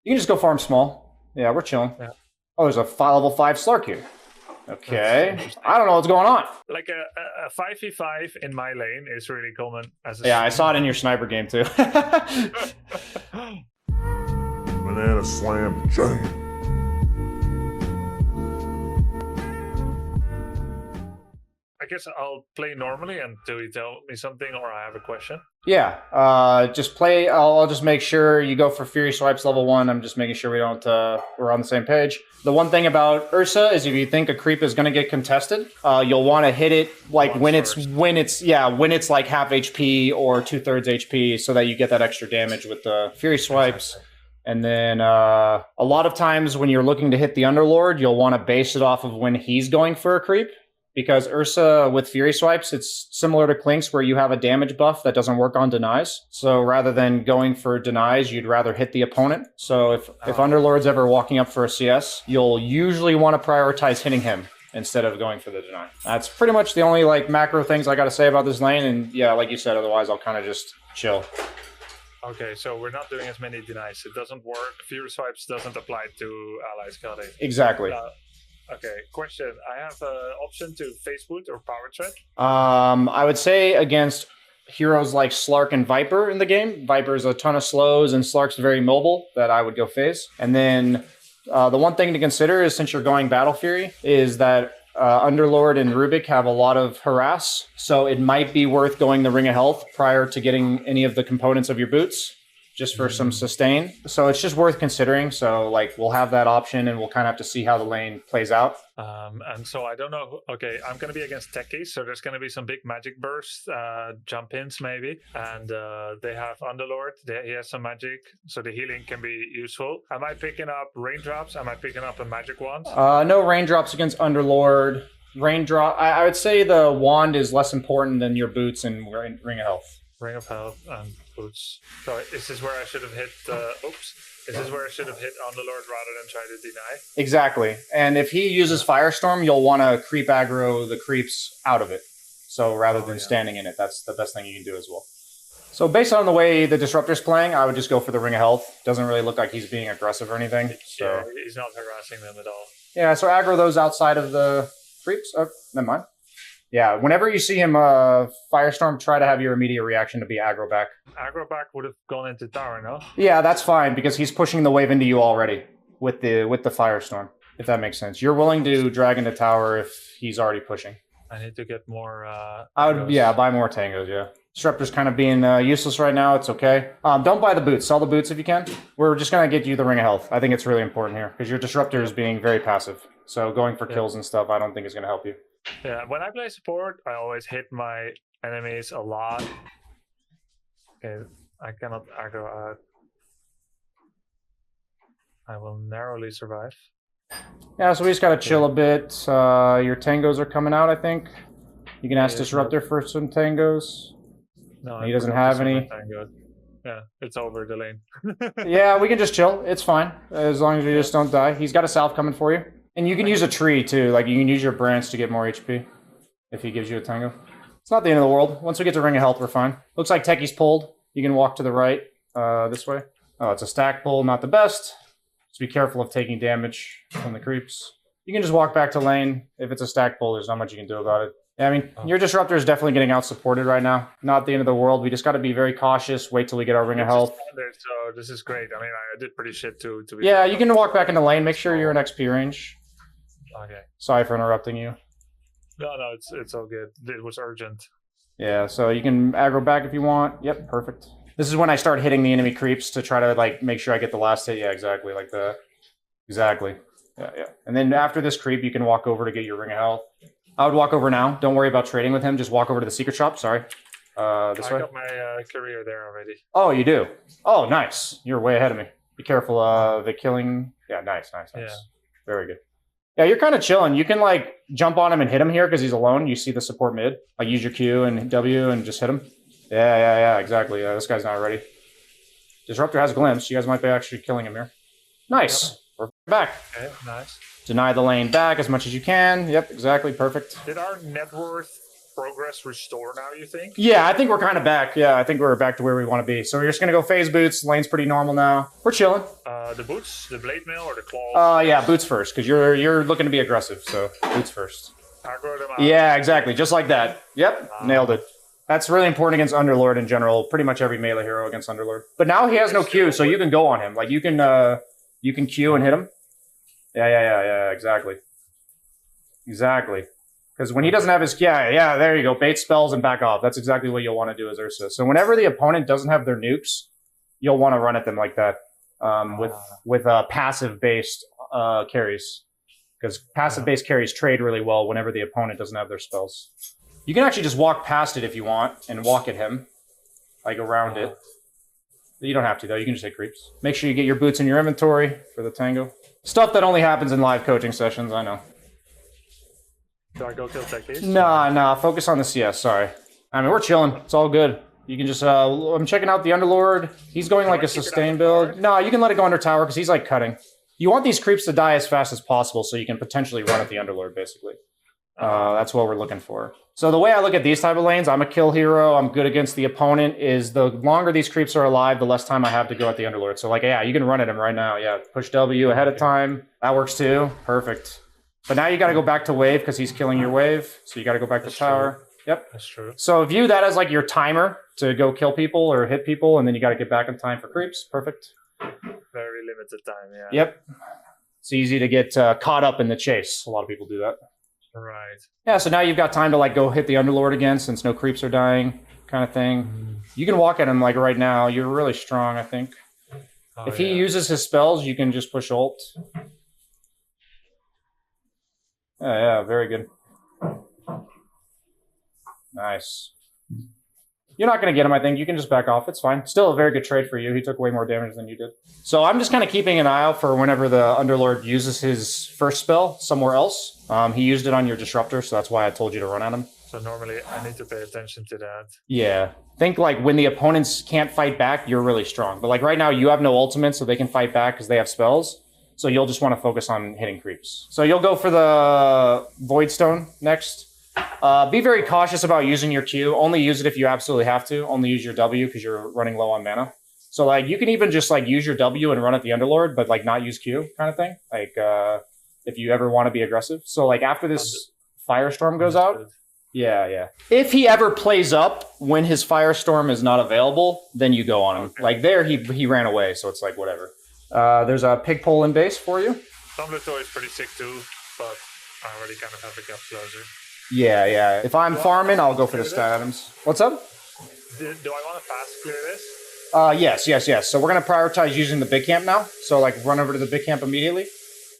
You can just go farm small. Yeah, we're chilling. Yeah. Oh, there's a level 5 Slark here. Okay. interesting. I don't know what's going on. Like a 5v5 in my lane is really common as a Yeah, I saw it in your sniper game too. Banana slam jam. I guess I'll play normally until you tell me something or I have a question. Yeah, just play. I'll just make sure you go for Fury Swipes level 1. I'm just making sure we don't we're on the same page. The one thing about Ursa is if you think a creep is going to get contested, you'll want to hit it like when it's like half HP or 2/3 HP, so that you get that extra damage with the Fury Swipes. Exactly. And then a lot of times when you're looking to hit the Underlord, you'll want to base it off of when he's going for a creep. Because Ursa with Fury Swipes, it's similar to Clink's where you have a damage buff that doesn't work on denies. So rather than going for denies, you'd rather hit the opponent. So if Underlord's ever walking up for a CS, you'll usually want to prioritize hitting him instead of going for the deny. That's pretty much the only like macro things I got to say about this lane. And yeah, like you said, otherwise I'll kind of just chill. Okay, so we're not doing as many denies. It doesn't work. Fury Swipes doesn't apply to allies, got it? Exactly. Okay, question. I have an option to face boot or power tread. I would say against heroes like Slark and Viper in the game. Viper's a ton of slows and Slark's very mobile, that I would go phase. And then the one thing to consider is since you're going Battle Fury is that Underlord and Rubik have a lot of harass. So it might be worth going the Ring of Health prior to getting any of the components of your boots, just for some sustain. So it's just worth considering. So like we'll have that option and we'll kind of have to see how the lane plays out. And so I don't know. Okay, I'm going to be against techies. So there's going to be some big magic bursts, jump ins maybe. And they have Underlord. He has some magic. So the healing can be useful. Am I picking up raindrops? Am I picking up a magic wand? No raindrops against Underlord. Raindrop. I would say the wand is less important than your boots and Ring of Health. Ring of Health and boots. So is this where I should have hit? Is this where I should have hit Underlord rather than try to deny? Exactly. And if he uses Firestorm, you'll want to creep aggro the creeps out of it. So rather than standing in it, that's the best thing you can do as well. So based on the way the Disruptor's playing, I would just go for the Ring of Health. Doesn't really look like he's being aggressive or anything. Yeah, he's not harassing them at all. Yeah, so aggro those outside of the creeps. Oh, never mind. Yeah, whenever you see him Firestorm, try to have your immediate reaction to be aggro back. Aggro back would have gone into tower, no? Yeah, that's fine because he's pushing the wave into you already with the Firestorm, if that makes sense. You're willing to drag into tower if he's already pushing. I need to get more I would buy more tangos, yeah. Disruptor's kind of being useless right now. It's okay. Don't buy the boots. Sell the boots if you can. We're just going to get you the Ring of Health. I think it's really important here because your Disruptor is being very passive. So going for kills and stuff I don't think is going to help you. Yeah, when I play support, I always hit my enemies a lot. Okay, I cannot aggro out. I will narrowly survive. Yeah, so we just gotta chill a bit. Your tangos are coming out, I think. You can ask Disruptor for some tangos. No, he doesn't have any. Yeah, it's over the lane. Yeah, we can just chill. It's fine. As long as you just don't die. He's got a salve coming for you. And you can use a tree, too. Like, you can use your branch to get more HP if he gives you a tango. It's not the end of the world. Once we get to Ring of Health, we're fine. Looks like Techie's pulled. You can walk to the right this way. Oh, it's a stack pull. Not the best. Just be careful of taking damage from the creeps. You can just walk back to lane. If it's a stack pull, there's not much you can do about it. Yeah, I mean, your Disruptor is definitely getting out-supported right now. Not the end of the world. We just got to be very cautious. Wait till we get our Ring of Health. So this is great. I mean, I did pretty shit too. Yeah, you can walk back into lane. Make sure you're in XP range. Okay. Sorry for interrupting you. No, it's all good. It was urgent. Yeah, so you can aggro back if you want. Yep, perfect. This is when I start hitting the enemy creeps to try to like make sure I get the last hit. Yeah, exactly. Like the exactly. Yeah. And then after this creep, you can walk over to get your Ring of Health. I would walk over now. Don't worry about trading with him. Just walk over to the secret shop. Sorry. This way. I got my career there already. Oh, you do? Oh, nice. You're way ahead of me. Be careful. The killing. Yeah, nice. Yeah. Very good. Yeah, you're kind of chilling. You can like jump on him and hit him here because he's alone. You see the support mid. Like use your Q and W and just hit him. Yeah, exactly. This guy's not ready. Disruptor has a glimpse. You guys might be actually killing him here. Nice. Yep. We're back. Okay, nice. Deny the lane back as much as you can. Yep, exactly. Perfect. Did our net worth progress restore now, you think? Yeah, I think we're kind of back. Yeah, I think we're back to where we want to be. So we're just going to go phase boots. Lane's pretty normal now. We're chilling. The boots, the blade mail, or the claws? Yeah, boots first, because you're looking to be aggressive, so boots first. Aggro them out. Yeah, exactly. Just like that. Yep, nailed it. That's really important against Underlord in general. Pretty much every melee hero against Underlord. But now he has no Q, so you can go on him. Like, you can Q and hit him. Yeah, exactly. Exactly. Because when he doesn't have his... Yeah, there you go. Bait spells and back off. That's exactly what you'll want to do as Ursa. So whenever the opponent doesn't have their nukes, you'll want to run at them like that with passive-based carries. Because passive-based carries trade really well whenever the opponent doesn't have their spells. You can actually just walk past it if you want and walk at him. Like around it. You don't have to, though. You can just hit creeps. Make sure you get your boots in your inventory for the tango. Stuff that only happens in live coaching sessions, I know. Do I go kill techies? Nah. Focus on the CS, sorry. I mean, we're chilling. It's all good. You can just, I'm checking out the Underlord. He's going like a sustain build. No, you can let it go under tower because he's like cutting. You want these creeps to die as fast as possible so you can potentially run at the Underlord, basically. That's what we're looking for. So the way I look at these type of lanes, I'm a kill hero, I'm good against the opponent, is the longer these creeps are alive, the less time I have to go at the Underlord. So like, yeah, you can run at him right now. Yeah, push W ahead of time. That works too. Perfect. But now you got to go back to wave because he's killing your wave. So you got to go back to tower. True. Yep. That's true. So view that as like your timer to go kill people or hit people, and then you got to get back in time for creeps. Perfect. Very limited time, yeah. Yep. It's easy to get caught up in the chase. A lot of people do that. Right. Yeah, so now you've got time to like go hit the Underlord again since no creeps are dying, kind of thing. You can walk at him like right now. You're really strong, I think. If he uses his spells, you can just push ult. Yeah, very good. Nice. You're not going to get him, I think. You can just back off. It's fine. Still a very good trade for you. He took way more damage than you did. So I'm just kind of keeping an eye out for whenever the Underlord uses his first spell somewhere else. He used it on your Disruptor, so that's why I told you to run at him. So normally I need to pay attention to that. Yeah. Think like when the opponents can't fight back, you're really strong. But like right now, you have no ultimate, so they can fight back because they have spells. So you'll just want to focus on hitting creeps. So you'll go for the Void Stone next. Be very cautious about using your Q. Only use it if you absolutely have to. Only use your W because you're running low on mana. So like you can even just like use your W and run at the Underlord, but like not use Q kind of thing. Like if you ever want to be aggressive. So like after this Firestorm goes out. Yeah. If he ever plays up when his Firestorm is not available, then you go on him. Okay. Like there, he ran away, so it's like whatever. There's a pig pole in base for you. Tumbletor is pretty sick too, but I already kind of have a gap closer. Yeah. If I'm farming, I'll go for the stat items. What's up? Do I want to fast clear this? Yes. So we're going to prioritize using the big camp now. So like run over to the big camp immediately.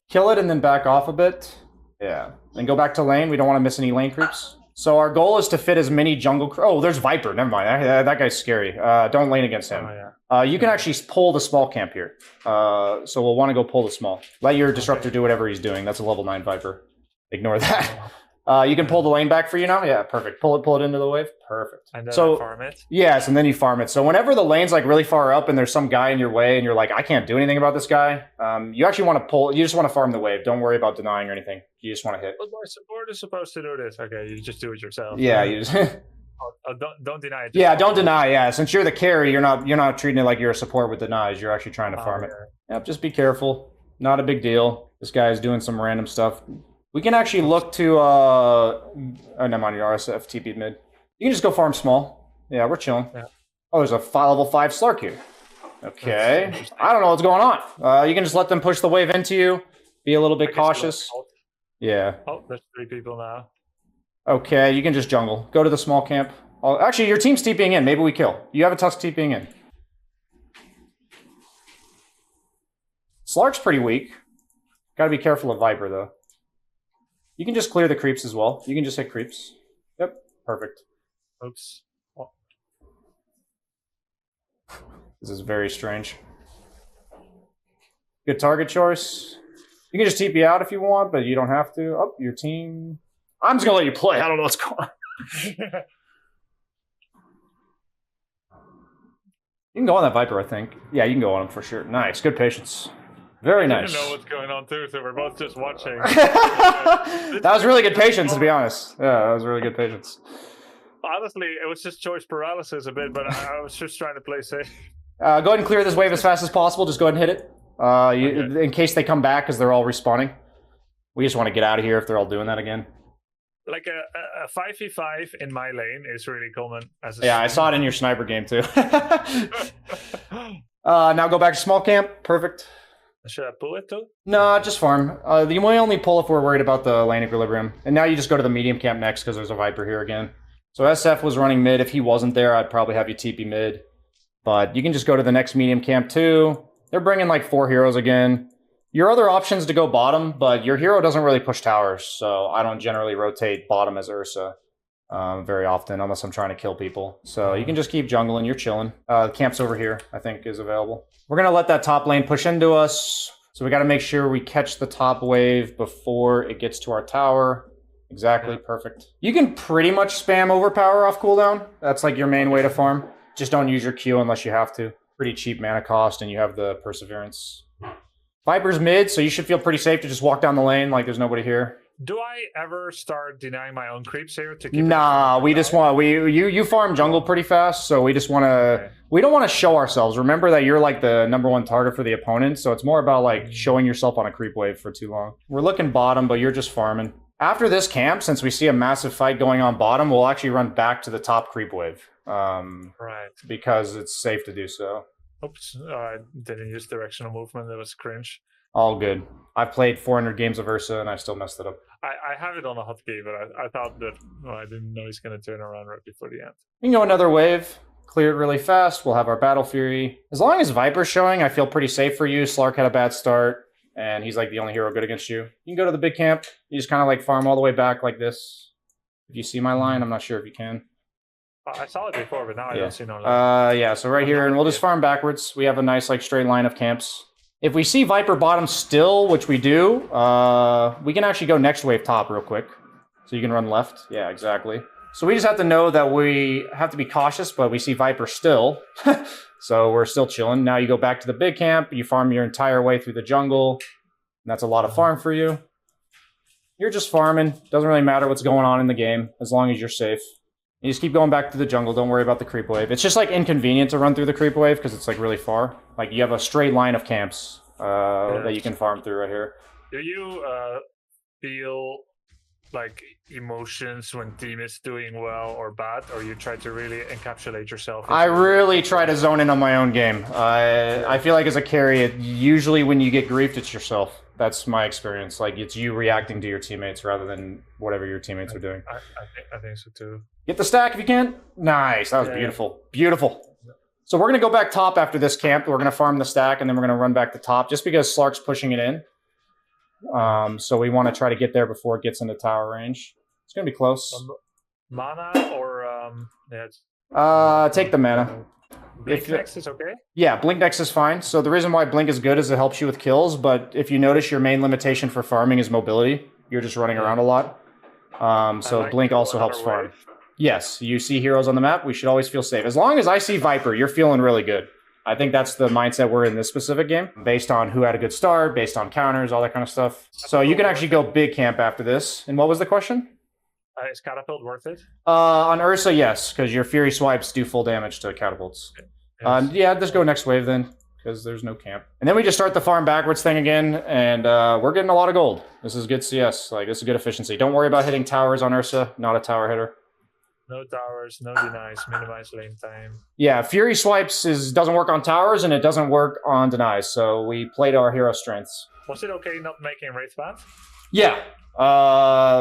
Kill it and then back off a bit. Yeah. Then go back to lane. We don't want to miss any lane creeps. So our goal is to fit as many jungle... Oh, there's Viper. Never mind. That guy's scary. Don't lane against him. Oh, yeah. You can actually pull the small camp here. So we'll want to go pull the small. Let your Disruptor do whatever he's doing. That's a level 9 Viper. Ignore that. You can pull the lane back for you now? Yeah, perfect. Pull it into the wave. Perfect. And then I farm it? Yes, and then you farm it. So whenever the lane's like really far up and there's some guy in your way and you're like, I can't do anything about this guy, you actually want to pull... You just want to farm the wave. Don't worry about denying or anything. You just want to hit. But my support is supposed to do this. Okay, you just do it yourself. Yeah, you just... don't deny it. Yeah, don't deny. Yeah, since you're the carry, you're not treating it like you're a support with denies. You're actually trying to farm it. Yep, just be careful. Not a big deal. This guy is doing some random stuff. We can actually look to oh, never mind, your RSF TP mid. You can just go farm small. Yeah, we're chilling. Yeah. Oh, there's a level 5 Slark here. Okay. I don't know what's going on. You can just let them push the wave into you. Be a little bit cautious. Yeah. Oh, there's 3 people now. Okay, you can just jungle. Go to the small camp. Oh, actually, your team's TPing in. Maybe we kill. You have a Tusk TPing in. Slark's pretty weak. Gotta be careful of Viper, though. You can just clear the creeps as well. You can just hit creeps. Yep, perfect. Oops. Oh. This is very strange. Good target choice. You can just TP out if you want, but you don't have to. Oh, your team... I'm just gonna let you play. I don't know what's going on. You can go on that Viper, I think. Yeah, you can go on him for sure. Nice. Good patience. Very I nice. didn't know what's going on too, so we're both just watching. That was really good patience, to be honest. Yeah, that was really good patience. Honestly, it was just choice paralysis a bit, but I was just trying to play safe. Go ahead and clear this wave as fast as possible. Just go ahead and hit it. Okay. In case they come back because they're all respawning. We just want to get out of here if they're all doing that again. Like a 5v5 in my lane is really common. As a Yeah, I saw it in your sniper game too. Now go back to small camp. Perfect. Should I pull it too? No, just farm. You may only pull if we're worried about the lane equilibrium. And now you just go to the medium camp next because there's a Viper here again. So SF was running mid. If he wasn't there, I'd probably have you TP mid. But you can just go to the next medium camp too. They're bringing like 4 heroes again. Your other option's to go bottom, but your hero doesn't really push towers, so I don't generally rotate bottom as Ursa very often, unless I'm trying to kill people. So you can just keep jungling, you're chilling. The camp's over here, I think, is available. We're going to let that top lane push into us, so we got to make sure we catch the top wave before it gets to our tower. Exactly, perfect. You can pretty much spam overpower off cooldown. That's like your main way to farm. Just don't use your Q unless you have to. Pretty cheap mana cost, and you have the perseverance. Viper's mid, so you should feel pretty safe to just walk down the lane like there's nobody here. Do I ever start denying my own creeps here to keep? Nah, we just want you farm jungle pretty fast, so we just want to. Okay. We don't want to show ourselves. Remember that you're like the #1 target for the opponent, so it's more about like showing yourself on a creep wave for too long. We're looking bottom, but you're just farming. After this camp, since we see a massive fight going on bottom, we'll actually run back to the top creep wave. Right. Because it's safe to do so. Oops, I didn't use directional movement. That was cringe. All good. I've played 400 games of Ursa and I still messed it up. I have it on a hotkey, but I thought that I didn't know he's going to turn around right before the end. We can go another wave, clear it really fast. We'll have our Battle Fury. As long as Viper's showing, I feel pretty safe for you. Slark had a bad start, and he's like the only hero good against you. You can go to the big camp. You just kind of like farm all the way back like this. If you see my line, I'm not sure if you can. I saw it before, but now I don't see no line. Yeah, so right here, and we'll just farm backwards. We have a nice like straight line of camps. If we see Viper bottom still, which we do, we can actually go next wave top real quick. So you can run left. Yeah, exactly. So we just have to know that we have to be cautious, but we see Viper still. So we're still chilling. Now you go back to the big camp. You farm your entire way through the jungle. And that's a lot of farm for you. You're just farming. Doesn't really matter what's going on in the game, as long as you're safe. You just keep going back to the jungle. Don't worry about the creep wave. It's just like inconvenient to run through the creep wave because it's like really far. Like you have a straight line of camps that you can farm through right here. Do you feel like emotions when team is doing well or bad, or you try to really encapsulate yourself? I really try to zone in on my own game. I feel like as a carry, usually when you get griefed, it's yourself. That's my experience. Like it's you reacting to your teammates rather than whatever your teammates are doing. I think so too. Get the stack if you can. Nice. That was beautiful. Beautiful. So we're going to go back top after this camp. We're going to farm the stack, and then we're going to run back to top just because Slark's pushing it in. So we want to try to get there before it gets into tower range. It's going to be close. Mana or... take the mana. Blink next is okay? Yeah, Blink next is fine. So the reason why Blink is good is it helps you with kills, but if you notice your main limitation for farming is mobility. You're just running around a lot. So like Blink also helps farm. Yes, you see heroes on the map, we should always feel safe. As long as I see Viper, you're feeling really good. I think that's the mindset we're in this specific game, based on who had a good start, based on counters, all that kind of stuff. So you can actually go big camp after this. And what was the question? Is Catapult worth it? On Ursa, yes, because your Fury swipes do full damage to catapults. Yes. Yeah, just go next wave then, because there's no camp. And then we just start the farm backwards thing again, and we're getting a lot of gold. This is good CS, like this is good efficiency. Don't worry about hitting towers on Ursa, not a tower hitter. No towers, no denies, minimize lane time. Yeah, Fury swipes doesn't work on towers, and it doesn't work on denies, so we played our hero strengths. Was it okay not making Wraith Band? Yeah.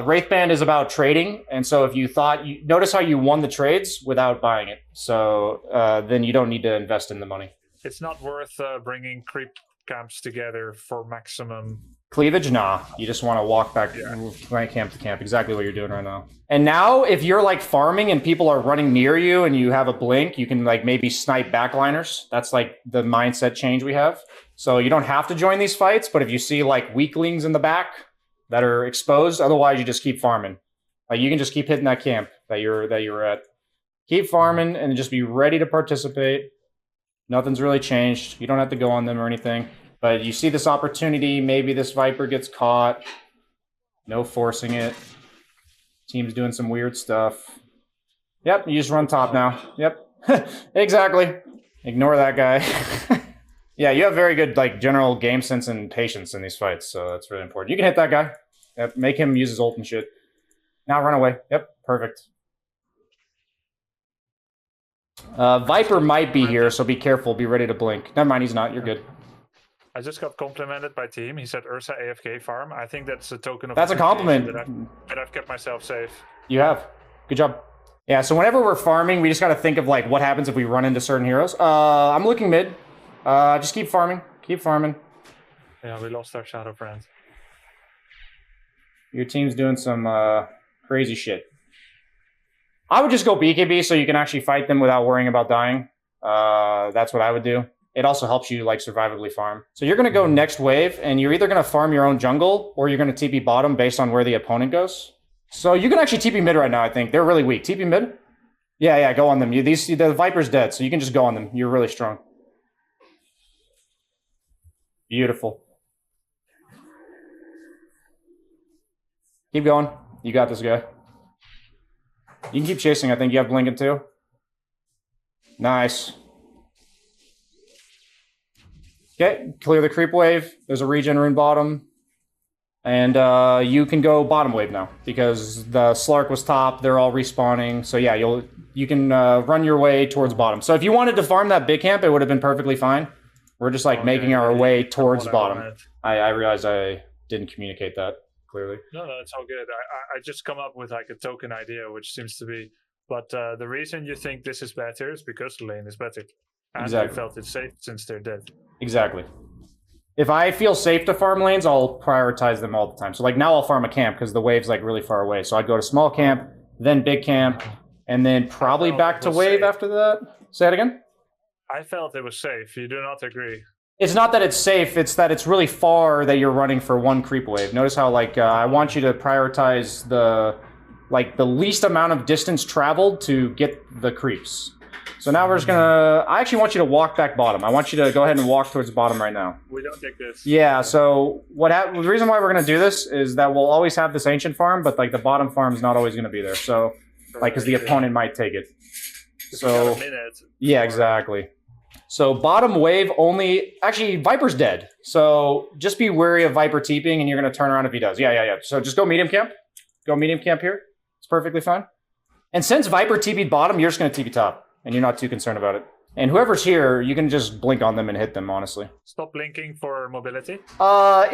Wraith Band is about trading, and so if you thought... notice how you won the trades without buying it, so then you don't need to invest in the money. It's not worth bringing creep camps together for maximum... Cleavage? Nah. You just want to walk back camp to camp. Exactly what you're doing right now. And now, if you're like farming and people are running near you and you have a blink, you can like maybe snipe backliners. That's like the mindset change we have. So you don't have to join these fights, but if you see like weaklings in the back that are exposed, otherwise you just keep farming. Like you can just keep hitting that camp that you're at. Keep farming and just be ready to participate. Nothing's really changed. You don't have to go on them or anything. But you see this opportunity, maybe this Viper gets caught. No forcing it. Team's doing some weird stuff. Yep, you just run top now. Yep, exactly. Ignore that guy. Yeah, you have very good like general game sense and patience in these fights, so that's really important. You can hit that guy. Yep, make him use his ult and shit. Now run away. Yep, perfect. Viper might be here, so be careful. Be ready to blink. Never mind, he's not. You're good. I just got complimented by team. He said Ursa AFK farm. I think that's a token of That's a compliment. That I've kept myself safe. You have. Good job. Yeah, so whenever we're farming, we just got to think of like what happens if we run into certain heroes. I'm looking mid. Just keep farming. Keep farming. Yeah, we lost our shadow friends. Your team's doing some crazy shit. I would just go BKB so you can actually fight them without worrying about dying. That's what I would do. It also helps you like survivably farm. So you're going to go next wave, and you're either going to farm your own jungle, or you're going to TP bottom based on where the opponent goes. So you can actually TP mid right now, I think. They're really weak. TP mid? Yeah, go on them. The Viper's dead, so you can just go on them. You're really strong. Beautiful. Keep going. You got this guy. You can keep chasing. I think you have Blinken too. Nice. Okay, clear the creep wave. There's a regen rune bottom. And you can go bottom wave now because the Slark was top. They're all respawning. So yeah, you can run your way towards bottom. So if you wanted to farm that big camp, it would have been perfectly fine. We're just like making our way towards bottom. I realized I didn't communicate that clearly. No, it's all good. I just come up with like a token idea, which seems to be. But the reason you think this is better is because the lane is better. And Exactly. you felt it's safe since they're dead. Exactly. If I feel safe to farm lanes, I'll prioritize them all the time. So like now I'll farm a camp because the wave's like really far away. So I'd go to small camp, then big camp, and then probably back to wave after that. Say it again? I felt it was safe. You do not agree. It's not that it's safe, it's that it's really far that you're running for one creep wave. Notice how like I want you to prioritize the least amount of distance traveled to get the creeps. So now we're just gonna... I actually want you to walk back bottom. I want you to go ahead and walk towards bottom right now. We don't take this. Yeah, so the reason why we're gonna do this is that we'll always have this ancient farm, but like the bottom farm is not always gonna be there. So like because the opponent might take it. So yeah, exactly. So bottom wave only... Actually, Viper's dead. So just be wary of Viper TPing, and you're gonna turn around if he does. Yeah. So just go medium camp. Go medium camp here. It's perfectly fine. And since Viper TP'd bottom, you're just gonna TP top. And you're not too concerned about it. And whoever's here, you can just blink on them and hit them, honestly. Stop blinking for mobility?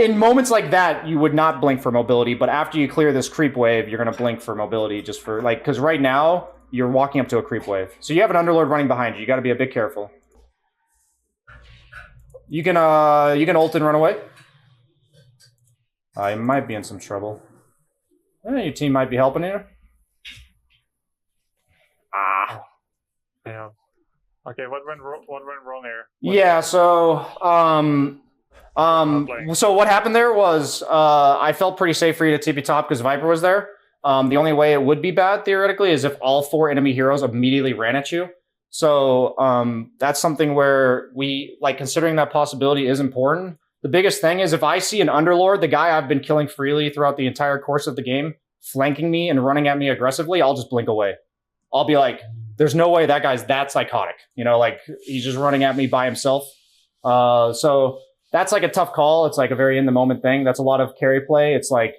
In moments like that, you would not blink for mobility, but after you clear this creep wave, you're gonna blink for mobility just for, like, because right now, you're walking up to a creep wave. So you have an Underlord running behind you. You gotta be a bit careful. You can ult and run away. You might be in some trouble. Your team might be helping you. Yeah. Okay, what went wrong here? So what happened there was I felt pretty safe for you to TP top because Viper was there. The only way it would be bad theoretically is if all 4 enemy heroes immediately ran at you. So that's something where we like considering that possibility is important. The biggest thing is if I see an Underlord, the guy I've been killing freely throughout the entire course of the game, flanking me and running at me aggressively, I'll just blink away. I'll be like, there's no way that guy's that psychotic. You know, like, he's just running at me by himself. So that's like a tough call. It's like a very in-the-moment thing. That's a lot of carry play. It's like,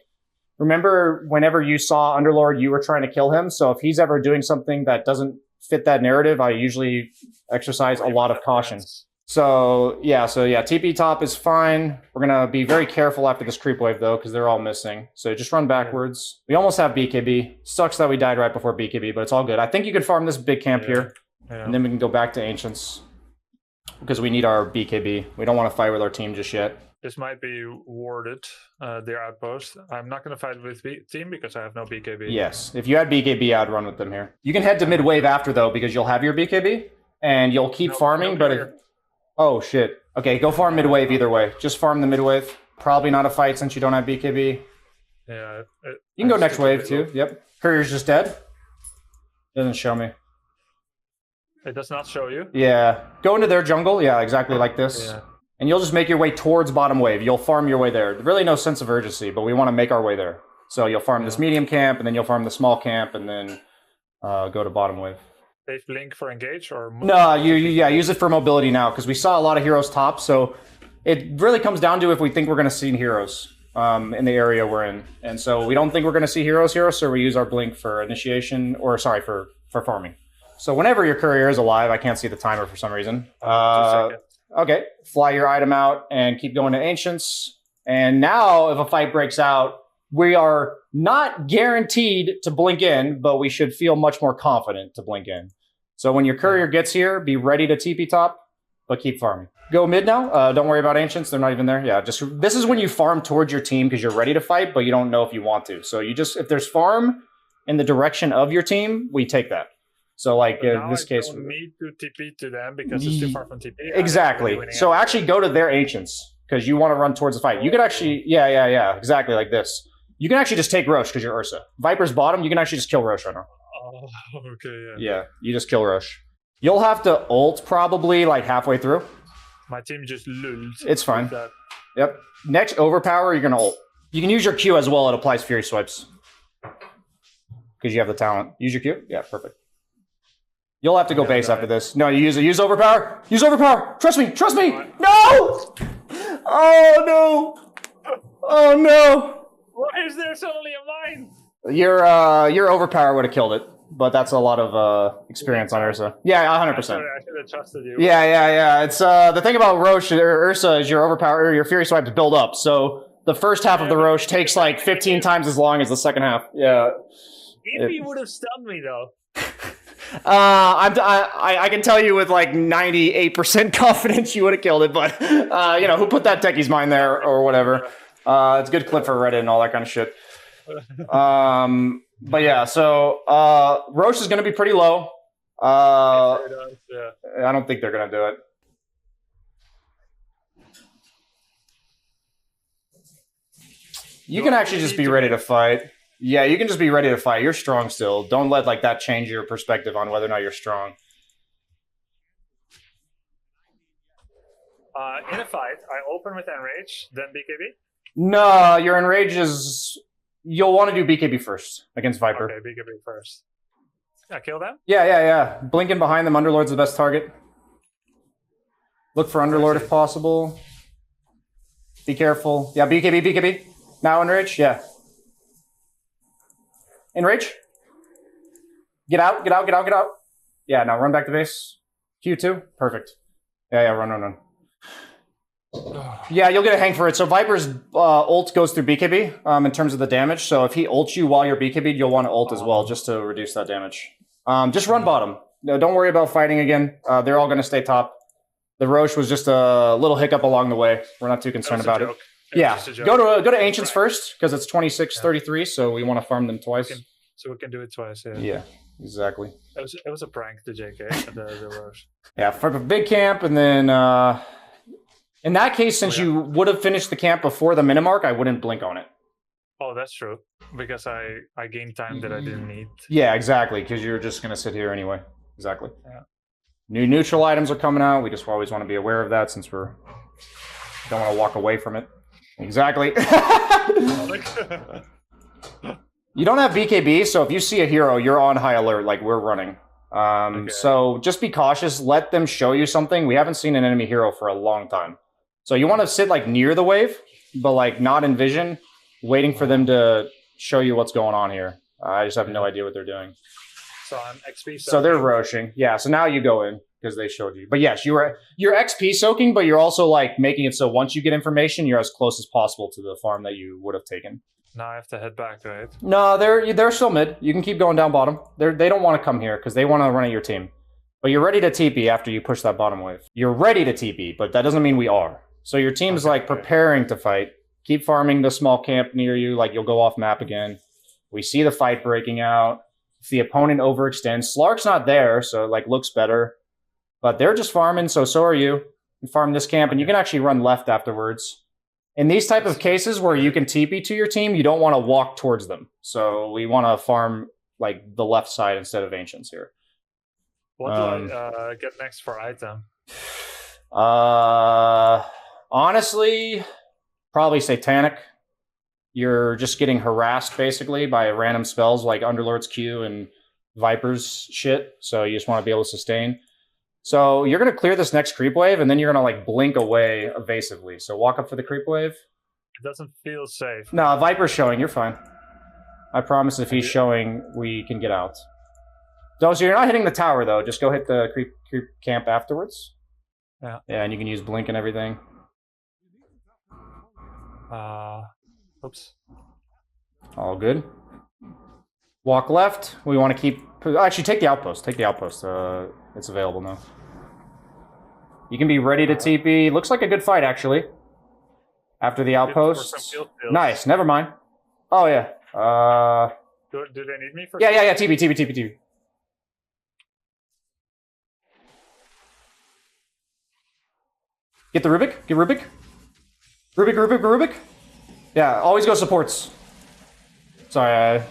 remember whenever you saw Underlord, you were trying to kill him. So if he's ever doing something that doesn't fit that narrative, I usually exercise a lot of caution. So yeah, TP top is fine. We're going to be very careful after this creep wave, though, because they're all missing. So just run backwards. We almost have BKB. Sucks that we died right before BKB, but it's all good. I think you can farm this big camp here, and then we can go back to Ancients, because we need our BKB. We don't want to fight with our team just yet. This might be warded, their outpost. I'm not going to fight with team because I have no BKB. Yes, if you had BKB, I'd run with them here. You can head to mid-wave after, though, because you'll have your BKB, and you'll keep farming, but... Oh, shit. Okay, go farm mid-wave either way. Just farm the mid-wave. Probably not a fight since you don't have BKB. Yeah. You can go next wave, too. Yep. Courier's just dead. Doesn't show me. It does not show you? Yeah. Go into their jungle. Yeah, exactly like this. Yeah. And you'll just make your way towards bottom wave. You'll farm your way there. Really no sense of urgency, but we want to make our way there. So you'll farm this medium camp, and then you'll farm the small camp, and then go to bottom wave. They blink for engage or no, use it for mobility now because we saw a lot of heroes top. So it really comes down to if we think we're going to see heroes in the area we're in, and so we don't think we're going to see heroes here, so we use our blink for initiation, or sorry, for farming. So whenever your courier is alive, I can't see the timer for some reason. 2 seconds. Okay, fly your item out and keep going to ancients. And now, if a fight breaks out, we are not guaranteed to blink in, but we should feel much more confident to blink in. So when your courier gets here, be ready to TP top, but keep farming. Go mid now. Don't worry about ancients; they're not even there. Yeah, this is when you farm towards your team because you're ready to fight, but you don't know if you want to. So you just if there's farm in the direction of your team, we take that. So like in this case, don't need to TP to them because it's too far from TP. Exactly. So actually go to their ancients because you want to run towards the fight. You could actually, yeah, exactly like this. You can actually just take Roche because you're Ursa. Viper's bottom. You can actually just kill Roche right now. Oh, okay, Yeah, you just kill Roche. You'll have to ult probably like halfway through. My team just lulls. It's fine. Yep. Next overpower, you're gonna ult. You can use your Q as well. It applies Fury Swipes because you have the talent. Use your Q. Yeah, perfect. You'll have to go base after this. No, you use it. Use overpower. Use overpower. Trust me. Trust me. No! Oh no! Oh no! Why is there suddenly a mine? Your overpower would have killed it, but that's a lot of experience on Ursa. Yeah, 100%. Sorry, I should have trusted you. Yeah. It's the thing about Roche or Ursa is your overpower or your Fury Swipes build up. So the first half of the Roche takes like 15 times as long as the second half. Yeah. If he would have stunned me though. I can tell you with like 98% confidence you would have killed it, but who put that techie's mind there or whatever. It's a good clip for Reddit and all that kind of shit. But yeah, so Roche is going to be pretty low. I don't think they're going to do it. You can actually just be ready to fight. Yeah, you can just be ready to fight. You're strong still. Don't let like that change your perspective on whether or not you're strong. In a fight, I open with Enrage, then BKB? No, your Enrage is... You'll want to do BKB first against Viper. Okay, BKB first. I kill them? Yeah. Blinking behind them. Underlord's the best target. Look for Underlord if possible. Be careful. Yeah, BKB. Now Enrage, yeah. Enrage. Get out. Yeah, now run back to base. Q2. Perfect. Yeah, run. Yeah, you'll get a hang for it. So Viper's ult goes through BKB in terms of the damage. So if he ults you while you're BKB'd, you'll want to ult as well just to reduce that damage. Just run bottom. No, don't worry about fighting again. They're all going to stay top. The Roche was just a little hiccup along the way. We're not too concerned about it. Yeah, go to Ancients first because it's 26-33, so we want to farm them twice. So we can do it twice, yeah. Yeah, exactly. It was a prank, the JK, the Roche. Yeah, for the big camp, and then in that case, since you would have finished the camp before the Minimark, I wouldn't blink on it. Oh, that's true. Because I gained time that I didn't need. Yeah, exactly, because you're just going to sit here anyway. Exactly. Yeah. New neutral items are coming out. We just always want to be aware of that since don't want to walk away from it. Exactly. You don't have BKB, so if you see a hero, you're on high alert, like we're running. So just be cautious. Let them show you something. We haven't seen an enemy hero for a long time. So you want to sit like near the wave, but like not in vision, waiting for them to show you what's going on here. I just have no idea what they're doing. So I'm XP. So they're roaching. Yeah, so now you go in because they showed you. But yes, you're XP soaking, but you're also like making it so once you get information, you're as close as possible to the farm that you would have taken. Now I have to head back, right? No, they're still mid. You can keep going down bottom. They don't want to come here because they want to run at your team. But you're ready to TP after you push that bottom wave. You're ready to TP, but that doesn't mean we are. So your team's preparing to fight. Keep farming the small camp near you, like you'll go off map again. We see the fight breaking out. If the opponent overextends, Slark's not there, so it looks better. But they're just farming, so are you. You farm this camp, and you can actually run left afterwards. In these type of cases where you can TP to your team, you don't want to walk towards them. So we want to farm the left side instead of Ancients here. What do I get next for item? Honestly, probably Satanic. You're just getting harassed basically by random spells like Underlord's Q and Viper's shit. So you just want to be able to sustain. So you're gonna clear this next creep wave, and then you're gonna like blink away evasively. So walk up for the creep wave. It doesn't feel safe. No, Viper's showing. You're fine. I promise if he's showing, we can get out. So you're not hitting the tower, though. Just go hit the creep camp afterwards. Yeah. Yeah, and you can use blink and everything. Oops. All good. Walk left. We want to keep... Actually, take the outpost. Take the outpost. It's available now. You can be ready to TP. Looks like a good fight, actually. After the outpost. Nice. Never mind. Oh, yeah. Do they need me for? Yeah. TP. Get the Rubik. Get Rubik. Rubik. Yeah, always go supports. Sorry.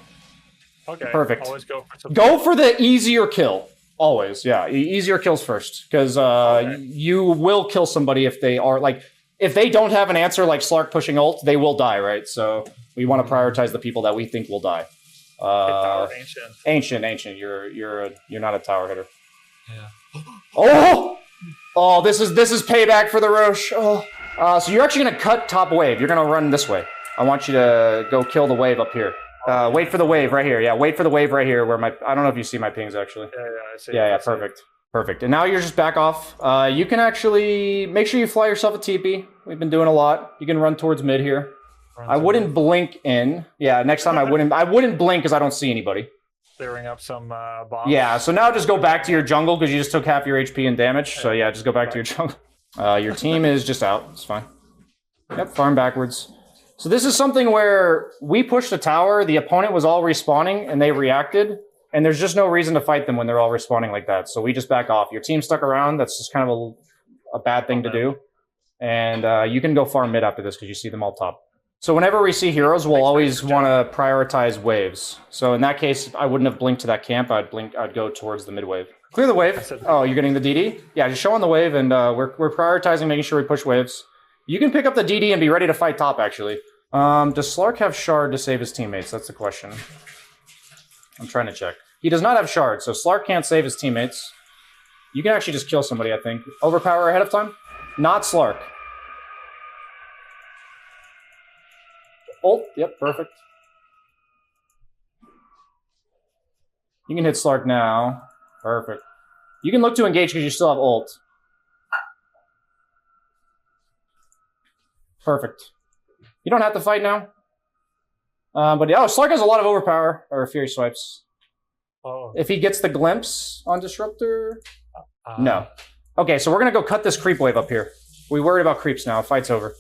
Okay. Perfect. Always go for support. Go for the easier kill. Always, yeah. Easier kills first. Because you will kill somebody if they are, like... If they don't have an answer like Slark pushing ult, they will die, right? So we want to prioritize the people that we think will die. Ancient. You're not a tower hitter. Yeah. Oh, this is payback for the Roche. Oh. So you're actually gonna cut top wave. You're gonna run this way. I want you to go kill the wave up here. Wait for the wave right here. Yeah, wait for the wave right here. Where I don't know if you see my pings actually. Yeah, I see. Yeah, perfect. And now you're just back off. You can actually make sure you fly yourself a TP. We've been doing a lot. You can run towards mid here. I wouldn't blink in. Yeah, next time I wouldn't blink because I don't see anybody. Clearing up some bombs. Yeah, so now just go back to your jungle because you just took half your HP and damage. So yeah, just go back to your jungle. Your team is just out. It's fine. Yep, farm backwards. So this is something where we pushed the tower, the opponent was all respawning, and they reacted. And there's just no reason to fight them when they're all respawning like that. So we just back off. Your team stuck around. That's just kind of a bad thing to do. And you can go farm mid after this because you see them all top. So whenever we see heroes, we'll always want to prioritize waves. So in that case, I wouldn't have blinked to that camp. I'd go towards the mid wave. Clear the wave. Oh, you're getting the DD? Yeah, just show on the wave, and we're prioritizing making sure we push waves. You can pick up the DD and be ready to fight top, actually. Does Slark have Shard to save his teammates? That's the question. I'm trying to check. He does not have Shard, so Slark can't save his teammates. You can actually just kill somebody, I think. Overpower ahead of time? Not Slark. Ult. Yep, perfect. You can hit Slark now. Perfect. You can look to engage because you still have ult. Perfect. You don't have to fight now. But yeah, Slark has a lot of overpower, or Fury Swipes. Oh. If he gets the glimpse on Disruptor... no. Okay, so we're going to go cut this creep wave up here. We worried about creeps now. Fight's over.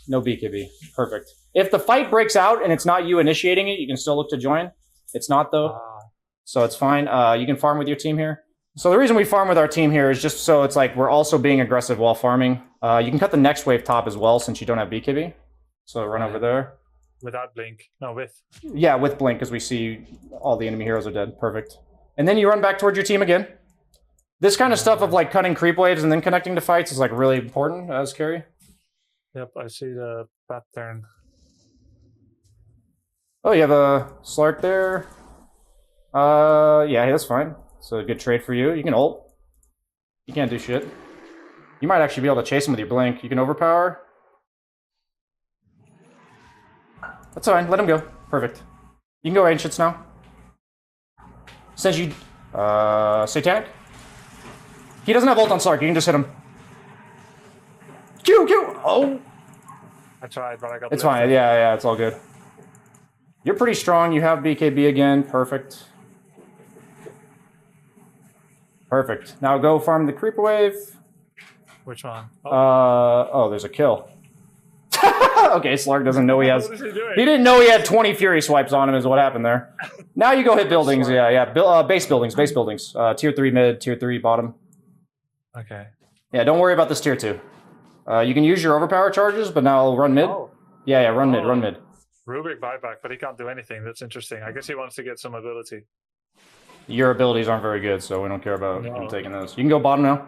No BKB. Perfect. If the fight breaks out and it's not you initiating it, you can still look to join. It's not, though. So it's fine. You can farm with your team here. So the reason we farm with our team here is just so it's like we're also being aggressive while farming. You can cut the next wave top as well since you don't have BKB. So run over there. Without blink. No, with. Yeah, with blink because we see all the enemy heroes are dead. Perfect. And then you run back towards your team again. This kind of stuff of like cutting creep waves and then connecting to fights is like really important as carry. Yep, I see the pattern. Oh, you have a Slark there. Yeah, that's fine. So a good trade for you. You can ult. You can't do shit. You might actually be able to chase him with your blink. You can overpower. That's fine. Let him go. Perfect. You can go Ancients now. Since you... Satanic? He doesn't have ult on Slark. You can just hit him. Q! Oh! I tried, but I got... It's fine. Yeah, it's all good. You're pretty strong. You have BKB again. Perfect. Perfect. Now go farm the Creeper Wave. Which one? Oh, there's a kill. Okay, Slark doesn't know he has... What is he doing? He didn't know he had 20 Fury Swipes on him is what happened there. Now you go hit buildings. Yeah. Base buildings. Tier 3 mid, Tier 3 bottom. Okay. Yeah, don't worry about this Tier 2. You can use your overpower charges, but now I'll run mid. Oh. Yeah, run mid. Rubik buyback, but he can't do anything. That's interesting. I guess he wants to get some ability. Your abilities aren't very good, so we don't care about him taking those. You can go bottom now.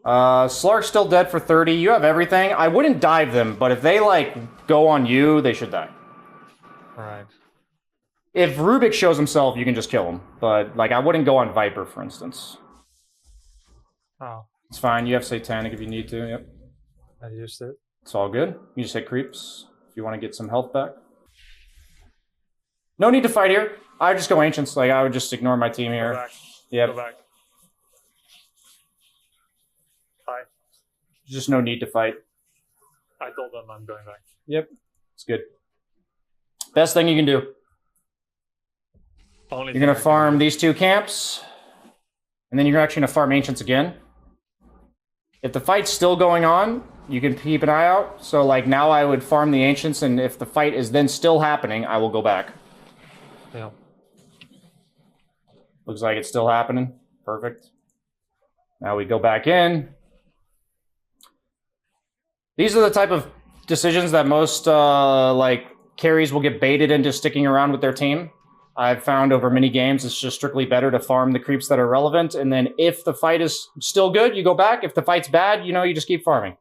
Slark's still dead for 30. You have everything. I wouldn't dive them, but if they, like, go on you, they should die. All right. If Rubik shows himself, you can just kill him. But, like, I wouldn't go on Viper, for instance. Oh. It's fine. You have Satanic if you need to. Yep. I used it. It's all good. You just hit creeps if you want to get some health back. No need to fight here. I would just go Ancients. Like, I would just ignore my team here. Go back. Yep. Go back. Hi. Just no need to fight. I told them I'm going back. Yep. It's good. Best thing you can do. Only You're going to farm these 2 camps. And then you're actually going to farm Ancients again. If the fight's still going on, you can keep an eye out. So, like, now I would farm the Ancients, and if the fight is then still happening, I will go back. Yeah. Looks like it's still happening. Perfect. Now we go back in. These are the type of decisions that most, like, carries will get baited into sticking around with their team. I've found over many games it's just strictly better to farm the creeps that are relevant, and then if the fight is still good, you go back. If the fight's bad, you just keep farming.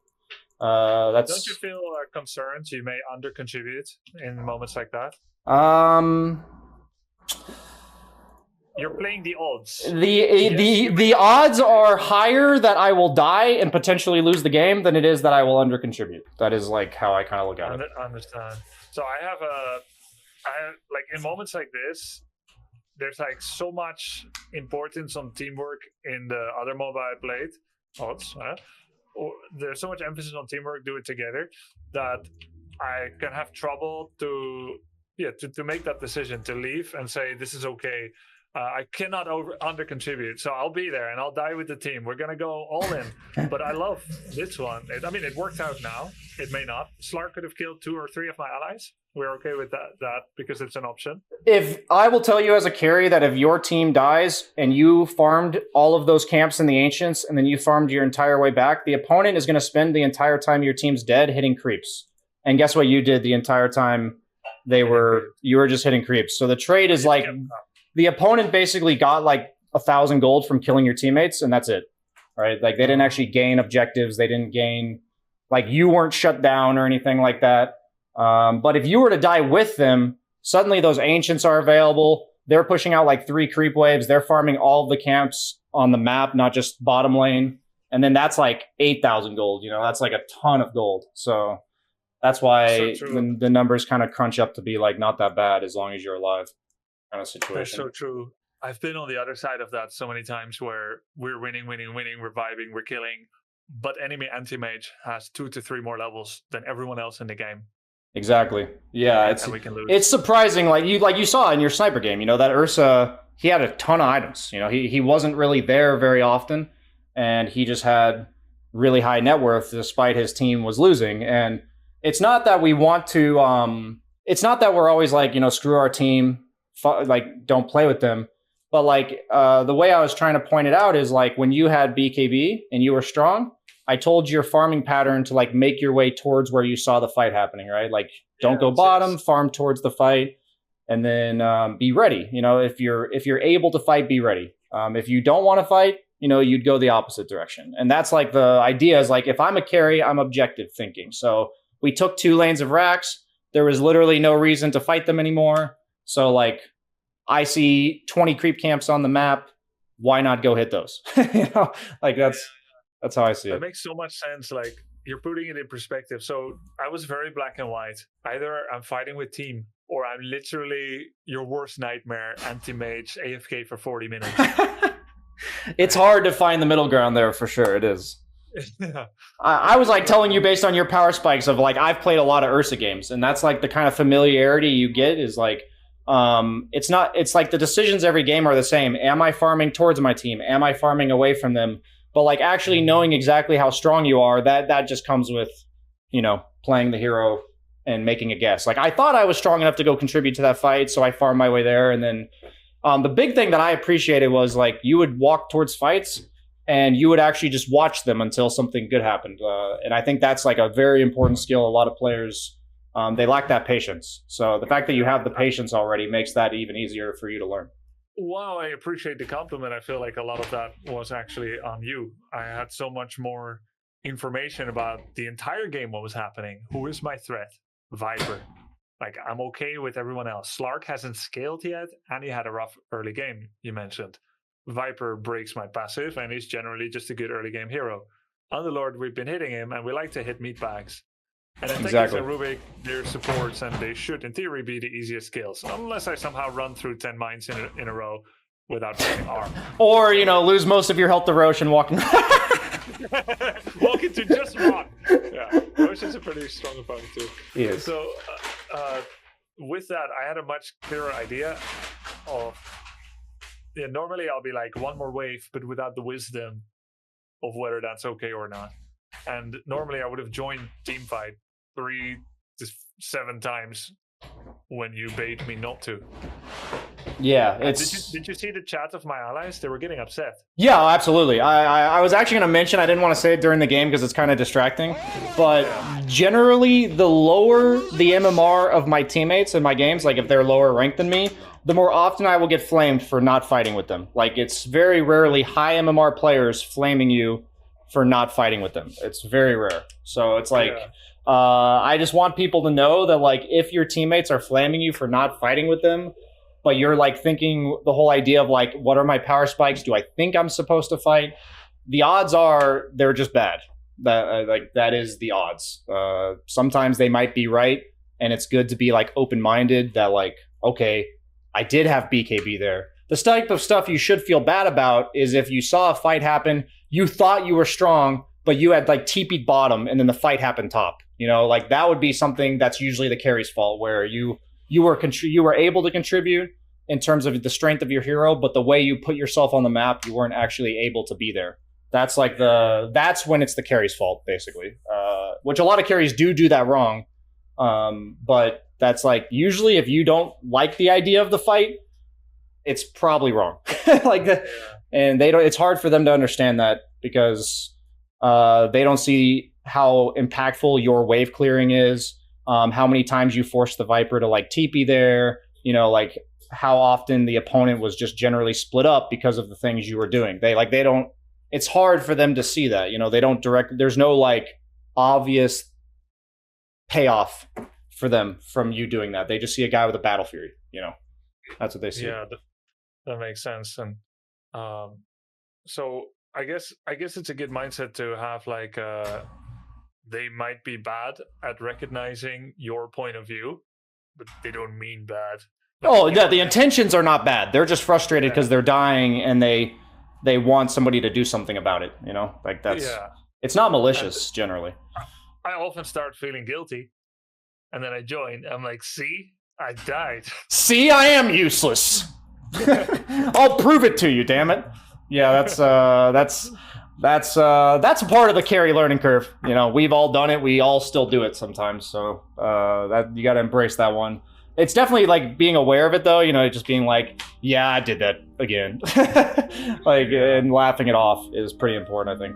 That's. Don't you feel concerned you may under-contribute in moments like that? You're playing the odds. The odds are higher that I will die and potentially lose the game than it is that I will under-contribute. That is, like, how I kind of look at it. I understand. So I have like in moments like this, there's like so much importance on teamwork in the other MOBA I played. Odds, there's so much emphasis on teamwork, do it together, that I can have trouble to make that decision to leave and say this is okay. I cannot under contribute, so I'll be there and I'll die with the team. We're gonna go all in. But I love this one. It worked out now. It may not. Slark could have killed 2 or 3 of my allies. We're okay with that because it's an option. If I will tell you as a carry that if your team dies and you farmed all of those camps in the Ancients and then you farmed your entire way back, the opponent is going to spend the entire time your team's dead hitting creeps. And guess what you did the entire time you were just hitting creeps. So the trade is like the opponent basically got like 1,000 gold from killing your teammates, and that's it. Right? Like they didn't actually gain objectives. They didn't gain, like, you weren't shut down or anything like that. But if you were to die with them, suddenly those Ancients are available. They're pushing out like 3 creep waves. They're farming all of the camps on the map, not just bottom lane. And then that's like 8,000 gold. That's like a ton of gold. So that's why the numbers kind of crunch up to be like not that bad as long as you're alive kind of situation. That's so true. I've been on the other side of that so many times where we're winning, we're vibing, we're killing. But enemy anti-mage has 2 to 3 more levels than everyone else in the game. Exactly. Yeah, it's surprising. Like you saw in your sniper game, that Ursa, he had a ton of items. He wasn't really there very often, and he just had really high net worth despite his team was losing. And it's not that we want to. It's not that we're always like screw our team, like don't play with them. But like the way I was trying to point it out is like when you had BKB and you were strong, I told your farming pattern to like make your way towards where you saw the fight happening, right? Like don't go bottom, farm towards the fight, and then be ready. If you're able to fight, be ready. If you don't want to fight, you'd go the opposite direction. And that's like the idea is like if I'm a carry, I'm objective thinking. So we took 2 lanes of racks. There was literally no reason to fight them anymore. So like I see 20 creep camps on the map. Why not go hit those? Like that's how I see it. That makes so much sense. Like you're putting it in perspective. So I was very black and white. Either I'm fighting with team or I'm literally your worst nightmare, anti-mage, AFK for 40 minutes. It's hard to find the middle ground there for sure. It is. Yeah. I was like telling you based on your power spikes of like I've played a lot of Ursa games, and that's like the kind of familiarity you get is like it's like the decisions every game are the same. Am I farming towards my team? Am I farming away from them? But like actually knowing exactly how strong you are, that just comes with, playing the hero and making a guess. Like I thought I was strong enough to go contribute to that fight, so I farmed my way there. And then the big thing that I appreciated was like you would walk towards fights and you would actually just watch them until something good happened. And I think that's like a very important skill. A lot of players, they lack that patience. So the fact that you have the patience already makes that even easier for you to learn. Wow, I appreciate the compliment. I feel like a lot of that was actually on you. I had so much more information about the entire game, what was happening. Who is my threat? Viper. Like, I'm okay with everyone else. Slark hasn't scaled yet, and he had a rough early game, you mentioned. Viper breaks my passive, and he's generally just a good early game hero. Underlord, we've been hitting him, and we like to hit meatbags. And then Exactly. Tekis and Rubik, they're supports, and they should, in theory, be the easiest kills. Unless I somehow run through 10 mines in a row without pressing R. Or, lose most of your health to Roche and walking. Walk into just one. Yeah, Roche is a pretty strong opponent, too. He is. So, with that, I had a much clearer idea of... Yeah, normally I'll be like, one more wave, but without the wisdom of whether that's okay or not. And normally I would have joined Teamfight 3 to 7 times when you bait me not to. Yeah, Did you see the chat of my allies? They were getting upset. Yeah, absolutely. I was actually going to mention, I didn't want to say it during the game because it's kind of distracting, but generally the lower the MMR of my teammates in my games, like if they're lower ranked than me, the more often I will get flamed for not fighting with them. Like, it's very rarely high MMR players flaming you for not fighting with them. It's very rare. So it's like, I just want people to know that, like, if your teammates are flaming you for not fighting with them, but you're like thinking the whole idea of like, what are my power spikes? Do I think I'm supposed to fight? The odds are they're just bad. That is the odds. Sometimes they might be right, and it's good to be like open-minded that like, okay, I did have BKB there. The type of stuff you should feel bad about is if you saw a fight happen, you thought you were strong, but you had like TP'd bottom, and then the fight happened top. Like that would be something that's usually the carry's fault, where you were able to contribute in terms of the strength of your hero, but the way you put yourself on the map, you weren't actually able to be there. That's like that's when it's the carry's fault, basically. Which a lot of carries do that wrong. But that's like, usually if you don't like the idea of the fight, it's probably wrong. And it's hard for them to understand that because they don't see how impactful your wave clearing is. How many times you forced the Viper to like TP there, like how often the opponent was just generally split up because of the things you were doing. It's hard for them to see that, there's no like obvious payoff for them from you doing that. They just see a guy with a battle fury, that's what they see. Yeah, that makes sense. And so I guess it's a good mindset to have like, they might be bad at recognizing your point of view, but they don't mean bad. The intentions are not bad. They're just frustrated because they're dying and they want somebody to do something about it. Like that's. Yeah. It's not malicious generally. I often start feeling guilty, and then I join. I'm like, see, I died. See, I am useless. I'll prove it to you. Damn it. Yeah, that's a part of the carry learning curve. We've all done it. We all still do it sometimes. So that you got to embrace that one. It's definitely like being aware of it, though. Just being like, yeah, I did that again, and laughing it off is pretty important, I think.